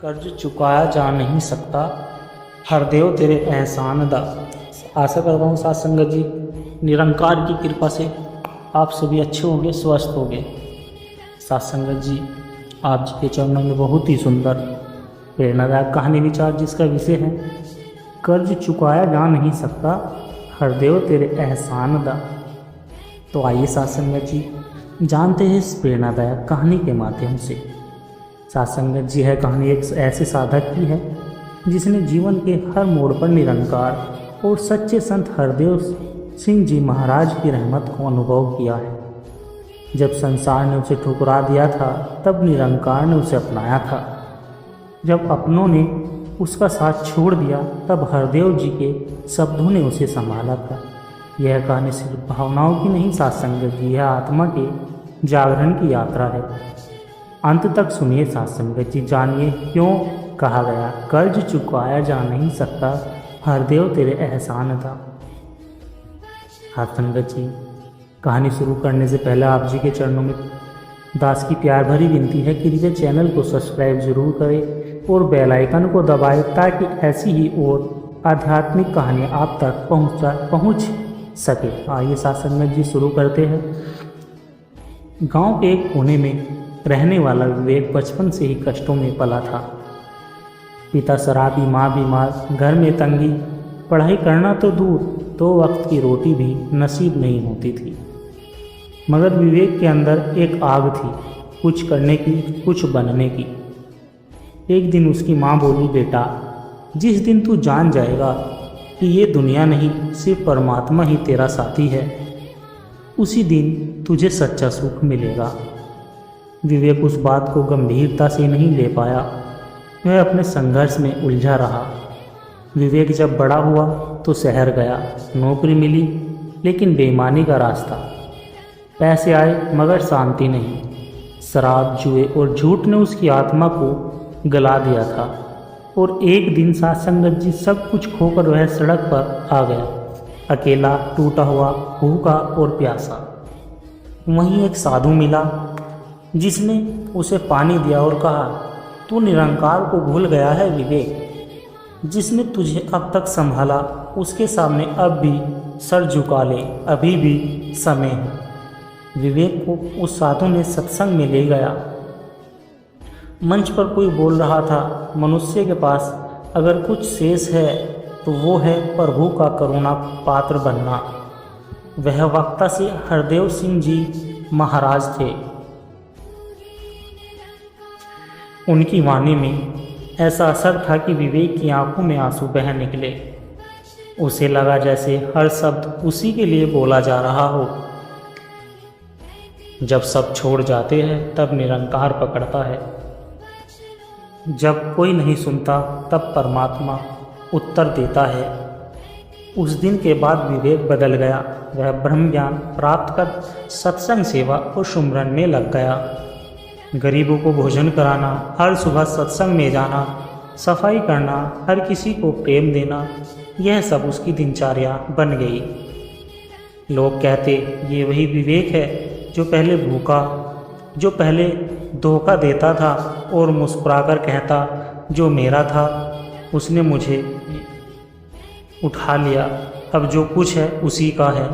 कर्ज चुकाया जा नहीं सकता, हरदेव तेरे एहसान दा। आशा करता हूँ साथ संगत जी निरंकार की कृपा से आप सभी अच्छे होंगे, स्वस्थ होंगे। साथ संगत जी आप जी के चरणों में बहुत ही सुंदर प्रेरणादायक कहानी विचार जिसका विषय है कर्ज चुकाया जा नहीं सकता, हरदेव तेरे एहसान दा। तो आइए साथ संगत जी जानते हैं इस प्रेरणादायक कहानी के माध्यम से। साथ संगत जी है कहानी एक ऐसे साधक की है जिसने जीवन के हर मोड़ पर निरंकार और सच्चे संत हरदेव सिंह जी महाराज की रहमत को अनुभव किया है। जब संसार ने उसे ठुकरा दिया था तब निरंकार ने उसे अपनाया था। जब अपनों ने उसका साथ छोड़ दिया तब हरदेव जी के शब्दों ने उसे संभाला था। यह कहानी सिर्फ भावनाओं की नहीं साथ संगत जी, यह आत्मा के जागरण की यात्रा है। अंत तक सुनिए साथ संगत जी, जानिए क्यों कहा गया कर्ज चुकाया जा नहीं सकता, हरदेव तेरे एहसान था। साथ संगत जी कहानी शुरू करने से पहले आप जी के चरणों में दास की प्यार भरी विनती है कि कृपया चैनल को सब्सक्राइब जरूर करें और बेल आइकन को दबाएं ताकि ऐसी ही और आध्यात्मिक कहानियाँ आप तक पहुँच सके। आइए साथ संगत जी शुरू करते हैं। गांव के एक कोने में रहने वाला विवेक बचपन से ही कष्टों में पला था। पिता शराबी, माँ बीमार, घर में तंगी, पढ़ाई करना तो दूर, 2 वक्त की रोटी भी नसीब नहीं होती थी। मगर विवेक के अंदर एक आग थी, कुछ करने की, कुछ बनने की। एक दिन उसकी माँ बोली, बेटा जिस दिन तू जान जाएगा कि ये दुनिया नहीं सिर्फ परमात्मा ही तेरा साथी है, उसी दिन तुझे सच्चा सुख मिलेगा। विवेक उस बात को गंभीरता से नहीं ले पाया, वह अपने संघर्ष में उलझा रहा। विवेक जब बड़ा हुआ तो शहर गया, नौकरी मिली लेकिन बेईमानी का रास्ता। पैसे आए मगर शांति नहीं। शराब, जुए और झूठ ने उसकी आत्मा को गला दिया था और एक दिन साथ संगत जी सब कुछ खोकर वह सड़क पर आ गया, अकेला, टूटा हुआ, भूखा और प्यासा। वहीं एक साधु मिला जिसने उसे पानी दिया और कहा, तू निरंकार को भूल गया है विवेक, जिसने तुझे अब तक संभाला उसके सामने अब भी सर झुका ले, अभी भी समय है। विवेक को उस साधु ने सत्संग में ले गया। मंच पर कोई बोल रहा था, मनुष्य के पास अगर कुछ शेष है तो वो है प्रभु का करुणा पात्र बनना। वह वक्ता से हरदेव सिंह जी महाराज थे। उनकी वाणी में ऐसा असर था कि विवेक की आंखों में आंसू बह निकले। उसे लगा जैसे हर शब्द उसी के लिए बोला जा रहा हो। जब सब छोड़ जाते हैं तब निरंकार पकड़ता है, जब कोई नहीं सुनता तब परमात्मा उत्तर देता है। उस दिन के बाद विवेक बदल गया। वह ब्रह्म ज्ञान प्राप्त कर सत्संग, सेवा और सुमरन में लग गया। गरीबों को भोजन कराना, हर सुबह सत्संग में जाना, सफाई करना, हर किसी को प्रेम देना, यह सब उसकी दिनचर्या बन गई। लोग कहते ये वही विवेक है जो पहले भूखा, जो पहले धोखा देता था और मुस्कुराकर कहता जो मेरा था उसने मुझे उठा लिया, अब जो कुछ है उसी का है।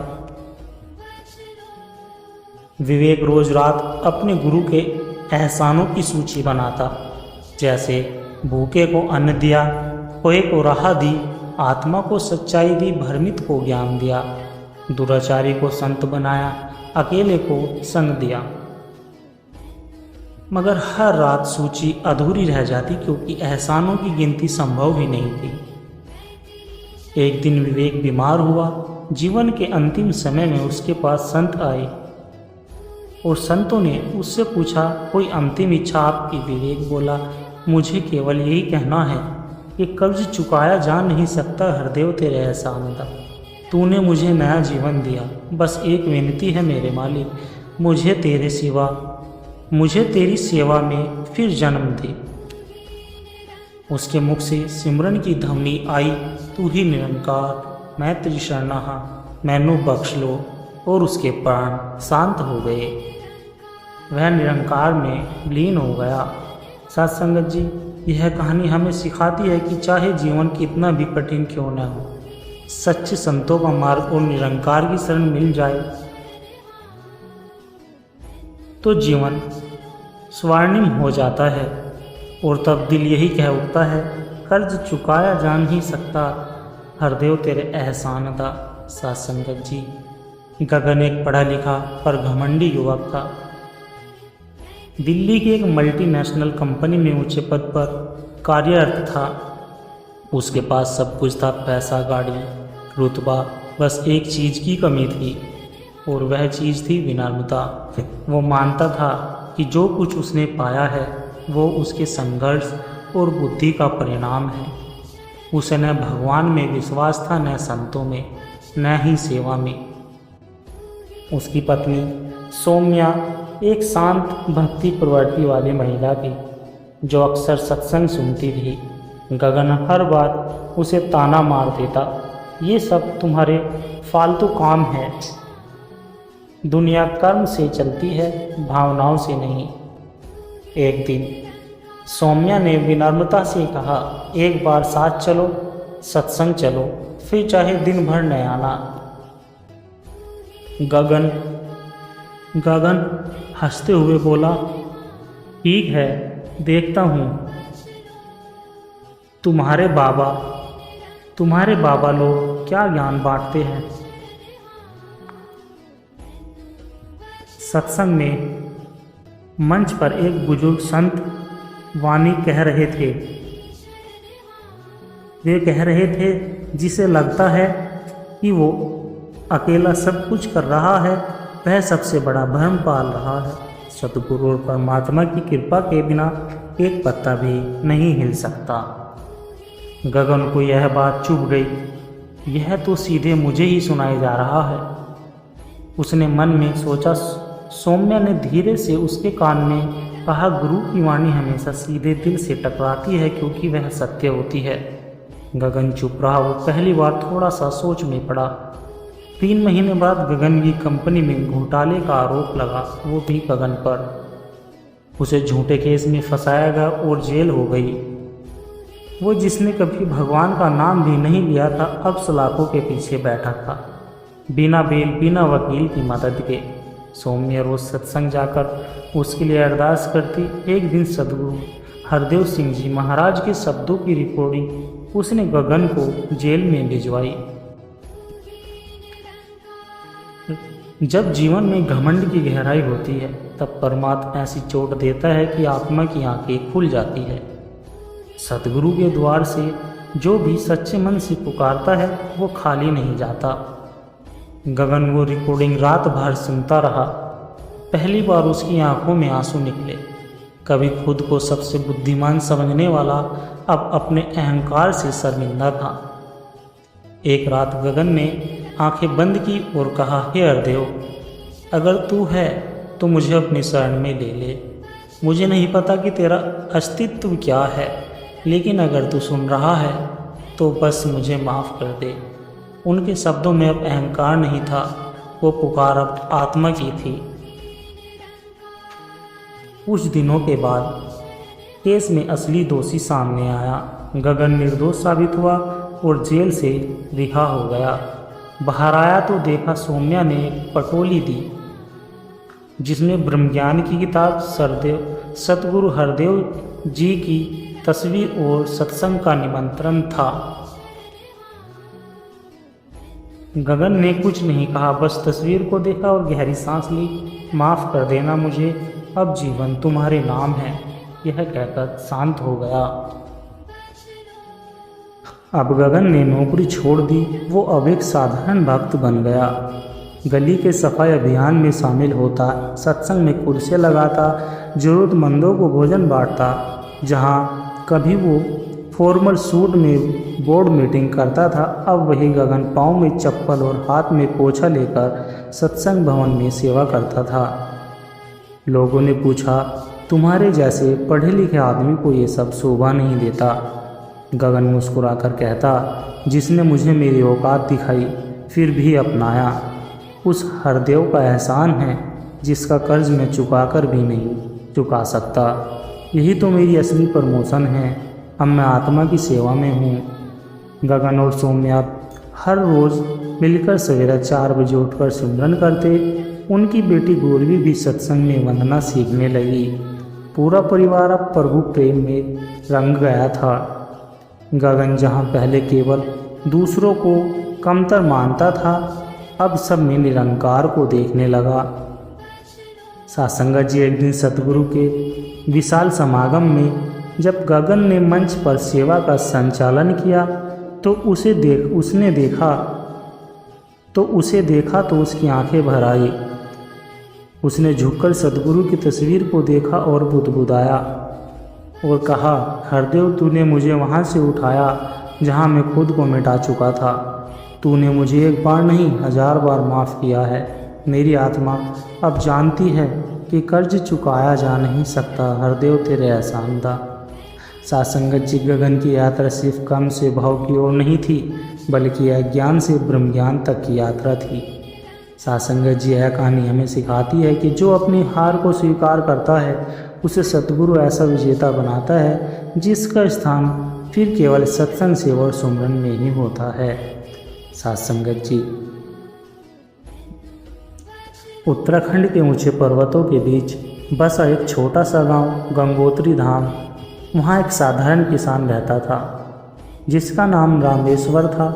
विवेक रोज रात अपने गुरु के एहसानों की सूची बनाता, जैसे भूखे को अन्न दिया, खोए को राह दी, आत्मा को सच्चाई दी, भ्रमित को ज्ञान दिया, दुराचारी को संत बनाया, अकेले को संग दिया। मगर हर रात सूची अधूरी रह जाती क्योंकि एहसानों की गिनती संभव ही नहीं थी। एक दिन विवेक बीमार हुआ। जीवन के अंतिम समय में उसके पास संत आए और संतों ने उससे पूछा, कोई अंतिम इच्छा आपकी? विवेक बोला, मुझे केवल यही कहना है कि कर्ज चुकाया जा नहीं सकता, हरदेव तेरे एहसान था। तूने मुझे नया जीवन दिया, बस एक विनती है मेरे मालिक, मुझे तेरी सेवा में फिर जन्म दे। उसके मुख से सिमरन की ध्वनि आई, तू ही निरंकार, मैं तेरी शरणाहा, मैनू बख्श लो। और उसके प्राण शांत हो गए। वह निरंकार में लीन हो गया। साथ संगत जी यह कहानी हमें सिखाती है कि चाहे जीवन कितना भी कठिन क्यों न हो, सच्चे संतों का मार्ग और निरंकार की शरण मिल जाए तो जीवन स्वर्णिम हो जाता है। और तब दिल यही कह उठता है, कर्ज चुकाया जा नहीं सकता, हरदेव तेरे एहसान दा। साथ संगत जी, गगन एक पढ़ा लिखा पर घमंडी युवक था। दिल्ली की एक मल्टीनेशनल कंपनी में ऊंचे पद पर कार्यरत था। उसके पास सब कुछ था, पैसा, गाड़ी, रुतबा। बस एक चीज़ की कमी थी और वह चीज़ थी विनम्रता। वो मानता था कि जो कुछ उसने पाया है वो उसके संघर्ष और बुद्धि का परिणाम है। उसे न भगवान में विश्वास था, न संतों में, न ही सेवा में। उसकी पत्नी सौम्या एक शांत भक्ति प्रवृत्ति वाली महिला थी जो अक्सर सत्संग सुनती थी। गगन हर बार उसे ताना मार देता, ये सब तुम्हारे फालतू काम है। दुनिया कर्म से चलती है, भावनाओं से नहीं। एक दिन सौम्या ने विनम्रता से कहा, एक बार साथ चलो, सत्संग चलो, फिर चाहे दिन भर न आना। गगन हंसते हुए बोला, ठीक है, देखता हूँ। तुम्हारे बाबा लोग क्या ज्ञान बांटते हैं। सत्संग में मंच पर एक बुजुर्ग संत वाणी कह रहे थे। वे कह रहे थे, जिसे लगता है कि वो अकेला सब कुछ कर रहा है, वह सबसे बड़ा भ्रम पाल रहा है। सतगुरु और परमात्मा की कृपा के बिना एक पत्ता भी नहीं हिल सकता। गगन को यह बात चुभ गई, यह तो सीधे मुझे ही सुनाया जा रहा है। उसने मन में सोचा। सौम्या ने धीरे से उसके कान में कहा, गुरु की वाणी हमेशा सीधे दिल से टकराती है क्योंकि वह सत्य होती है। गगन चुप रहा। वो पहली बार थोड़ा सा सोच में पड़ा। 3 महीने बाद गगन की कंपनी में घोटाले का आरोप लगा, वो भी गगन पर। उसे झूठे केस में फंसाया गया और जेल हो गई। वो जिसने कभी भगवान का नाम भी नहीं लिया था, अब सलाखों के पीछे बैठा था, बिना बेल, बिना वकील की मदद के। सौम्या रोज सत्संग जाकर उसके लिए अरदास करती। एक दिन सदगुरु हरदेव सिंह जी महाराज के शब्दों की रिकॉर्डिंग उसने गगन को जेल में भिजवाई। जब जीवन में घमंड की गहराई होती है, तब परमात्मा ऐसी चोट देता है कि आत्मा की आंखें खुल जाती है। सतगुरु के द्वार से जो भी सच्चे मन से पुकारता है, वो खाली नहीं जाता। गगन वो रिकॉर्डिंग रात भर सुनता रहा। पहली बार उसकी आंखों में आंसू निकले। कभी खुद को सबसे बुद्धिमान समझने वाला अब अपने अहंकार से शर्मिंदा था। एक रात गगन ने आंखें बंद की और कहा, हे हरदेव, अगर तू है तो मुझे अपनी शरण में ले ले। मुझे नहीं पता कि तेरा अस्तित्व क्या है, लेकिन अगर तू सुन रहा है तो बस मुझे माफ़ कर दे। उनके शब्दों में अब अहंकार नहीं था, वो पुकार अब आत्मा की थी। कुछ दिनों के बाद केस में असली दोषी सामने आया। गगन निर्दोष साबित हुआ और जेल से रिहा हो गया। बाहर आया तो देखा सौम्या ने एक पटोली दी जिसमें ब्रह्मज्ञान की किताब, सतगुरु हरदेव जी की तस्वीर और सत्संग का निमंत्रण था। गगन ने कुछ नहीं कहा, बस तस्वीर को देखा और गहरी सांस ली। माफ़ कर देना मुझे, अब जीवन तुम्हारे नाम है, यह कहकर शांत हो गया। अब गगन ने नौकरी छोड़ दी। वो अब एक साधारण भक्त बन गया। गली के सफाई अभियान में शामिल होता, सत्संग में कुर्सियाँ लगाता, ज़रूरतमंदों को भोजन बांटता। जहाँ कभी वो फॉर्मल सूट में बोर्ड मीटिंग करता था, अब वही गगन पाँव में चप्पल और हाथ में पोछा लेकर सत्संग भवन में सेवा करता था। लोगों ने पूछा, तुम्हारे जैसे पढ़े लिखे आदमी को ये सब शोभा नहीं देता। गगन मुस्कुराकर कहता, जिसने मुझे मेरी औकात दिखाई फिर भी अपनाया, उस हरदेव का एहसान है जिसका कर्ज मैं चुकाकर भी नहीं चुका सकता। यही तो मेरी असली प्रमोशन है। अब मैं आत्मा की सेवा में हूँ। गगन और सौम्या हर रोज़ मिलकर सवेरा 4 बजे उठकर सिमरन करते। उनकी बेटी गौरवी भी सत्संग में वंदना सीखने लगी। पूरा परिवार अब प्रभु प्रेम में रंग गया था। गगन जहाँ पहले केवल दूसरों को कमतर मानता था, अब सब में निरंकार को देखने लगा। सासंगत जी एक दिन सतगुरु के विशाल समागम में जब गगन ने मंच पर सेवा का संचालन किया तो उसे देखा तो उसकी आंखें भर आई। उसने झुककर सतगुरु की तस्वीर को देखा और बुदबुदाया और कहा, हरदेव, तूने मुझे वहाँ से उठाया जहाँ मैं खुद को मिटा चुका था। तूने मुझे एक बार नहीं 1000 बार माफ़ किया है। मेरी आत्मा अब जानती है कि कर्ज चुकाया जा नहीं सकता। हरदेव, तेरे एहसान दा। सासंगत जी, गगन की यात्रा सिर्फ कर्म से भाव की ओर नहीं थी, बल्कि अज्ञान से ब्रह्म ज्ञान तक की यात्रा थी। सासंगत जी, यह कहानी हमें सिखाती है कि जो अपनी हार को स्वीकार करता है उसे सतगुरु ऐसा विजेता बनाता है जिसका स्थान फिर केवल सत्संग सेवा और सुमरन में ही होता है। सासंगत जी, उत्तराखंड के ऊंचे पर्वतों के बीच बसा एक छोटा सा गांव गंगोत्री धाम। वहाँ एक साधारण किसान रहता था जिसका नाम रामेश्वर था।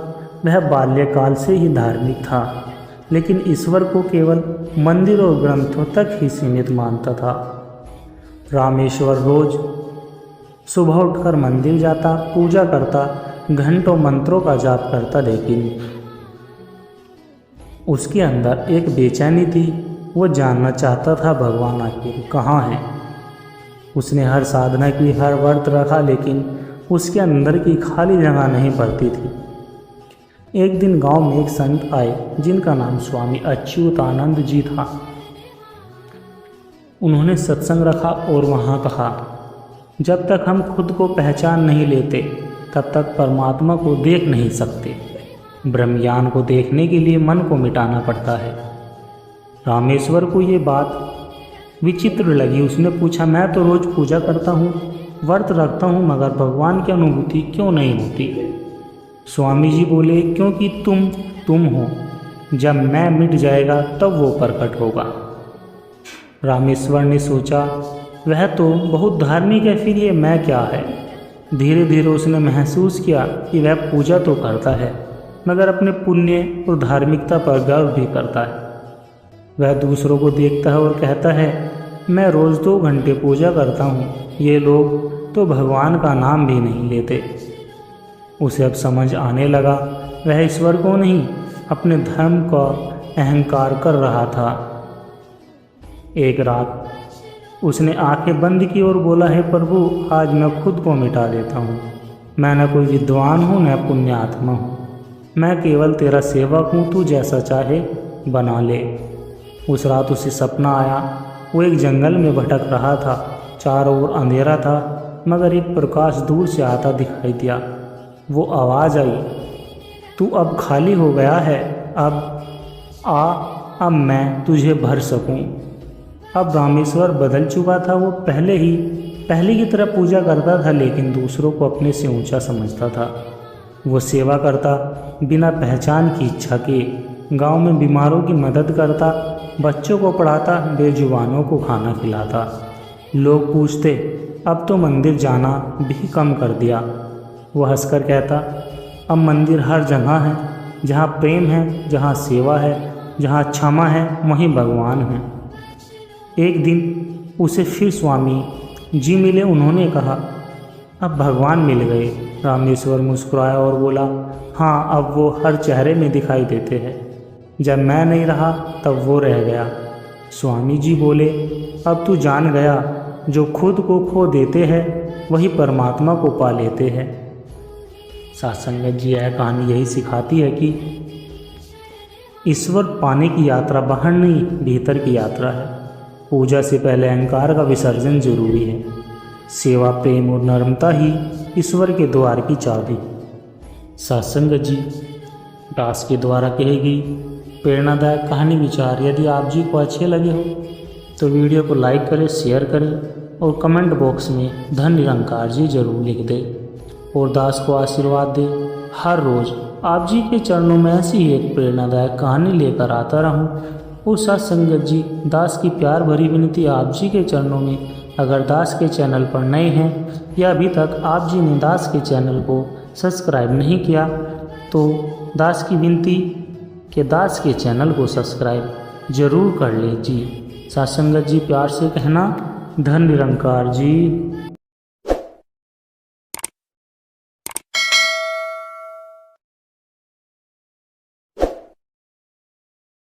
वह बाल्यकाल से ही धार्मिक था, लेकिन ईश्वर को केवल मंदिर और ग्रंथों तक ही सीमित मानता था। रामेश्वर रोज सुबह उठकर मंदिर जाता, पूजा करता, घंटों मंत्रों का जाप करता, लेकिन उसके अंदर एक बेचैनी थी। वो जानना चाहता था भगवान आखिर कहाँ है। उसने हर साधना की, हर व्रत रखा, लेकिन उसके अंदर की खाली जगह नहीं भरती थी। एक दिन गांव में एक संत आए जिनका नाम स्वामी अच्युतानंद जी था। उन्होंने सत्संग रखा और वहाँ कहा, जब तक हम खुद को पहचान नहीं लेते तब तक परमात्मा को देख नहीं सकते। ब्रह्म ज्ञान को देखने के लिए मन को मिटाना पड़ता है। रामेश्वर को ये बात विचित्र लगी। उसने पूछा, मैं तो रोज पूजा करता हूँ, व्रत रखता हूँ, मगर भगवान की अनुभूति क्यों नहीं होती? स्वामी जी बोले, क्योंकि तुम हो। जब मैं मिट जाएगा तब वो प्रकट होगा। रामेश्वर ने सोचा, वह तो बहुत धार्मिक है, फिर ये मैं क्या है। धीरे धीरे उसने महसूस किया कि वह पूजा तो करता है, मगर अपने पुण्य और धार्मिकता पर गर्व भी करता है। वह दूसरों को देखता है और कहता है, मैं रोज़ 2 घंटे पूजा करता हूँ, ये लोग तो भगवान का नाम भी नहीं लेते। उसे अब समझ आने लगा, वह ईश्वर को नहीं, अपने धर्म का अहंकार कर रहा था। एक रात उसने आंखें बंद की और बोला, हे प्रभु, आज मैं खुद को मिटा देता हूँ। मैं न कोई विद्वान हूँ न पुण्य आत्मा हूँ, मैं केवल तेरा सेवक हूँ, तू जैसा चाहे बना ले। उस रात उसे सपना आया। वो एक जंगल में भटक रहा था, चारों ओर अंधेरा था, मगर एक प्रकाश दूर से आता दिखाई दिया। वो आवाज़ आई, तू अब खाली हो गया है, अब मैं तुझे भर सकूं। अब रामेश्वर बदल चुका था। वो पहले की तरह पूजा करता था, लेकिन दूसरों को अपने से ऊंचा समझता था। वो सेवा करता बिना पहचान की इच्छा के, गांव में बीमारों की मदद करता, बच्चों को पढ़ाता, बेजुबानों को खाना खिलाता। लोग पूछते, अब तो मंदिर जाना भी कम कर दिया। वो हंसकर कहता, अब मंदिर हर जगह है, जहाँ प्रेम है, जहाँ सेवा है, जहाँ क्षमा है, वहीं भगवान है। एक दिन उसे फिर स्वामी जी मिले। उन्होंने कहा, अब भगवान मिल गए। रामेश्वर मुस्कुराया और बोला, हाँ, अब वो हर चेहरे में दिखाई देते हैं। जब मैं नहीं रहा तब वो रह गया। स्वामी जी बोले, अब तू जान गया, जो खुद को खो देते हैं वही परमात्मा को पा लेते हैं। सासंगत जी, यह कहानी यही सिखाती है कि ईश्वर पाने की यात्रा बाहर नहीं, भीतर की यात्रा है। पूजा से पहले अहंकार का विसर्जन जरूरी है। सेवा, प्रेम और नम्रता ही ईश्वर के द्वार की चाबी। सासंगत जी, दास के द्वारा कही गई प्रेरणादायक कहानी विचार यदि आप जी को अच्छे लगे हो तो वीडियो को लाइक करें, शेयर करें और कमेंट बॉक्स में धन निरंकार जी जरूर लिख दें। और दास को आशीर्वाद दे। हर रोज़ आप जी के चरणों में ऐसी ही एक प्रेरणादायक कहानी लेकर आता रहूं। और साथ संगत जी, दास की प्यार भरी विनती आप जी के चरणों में, अगर दास के चैनल पर नए हैं या अभी तक आप जी ने दास के चैनल को सब्सक्राइब नहीं किया, तो दास की विनती कि दास के चैनल को सब्सक्राइब जरूर कर लीजिए। साथ संगत जी, प्यार से कहना, धन निरंकार जी।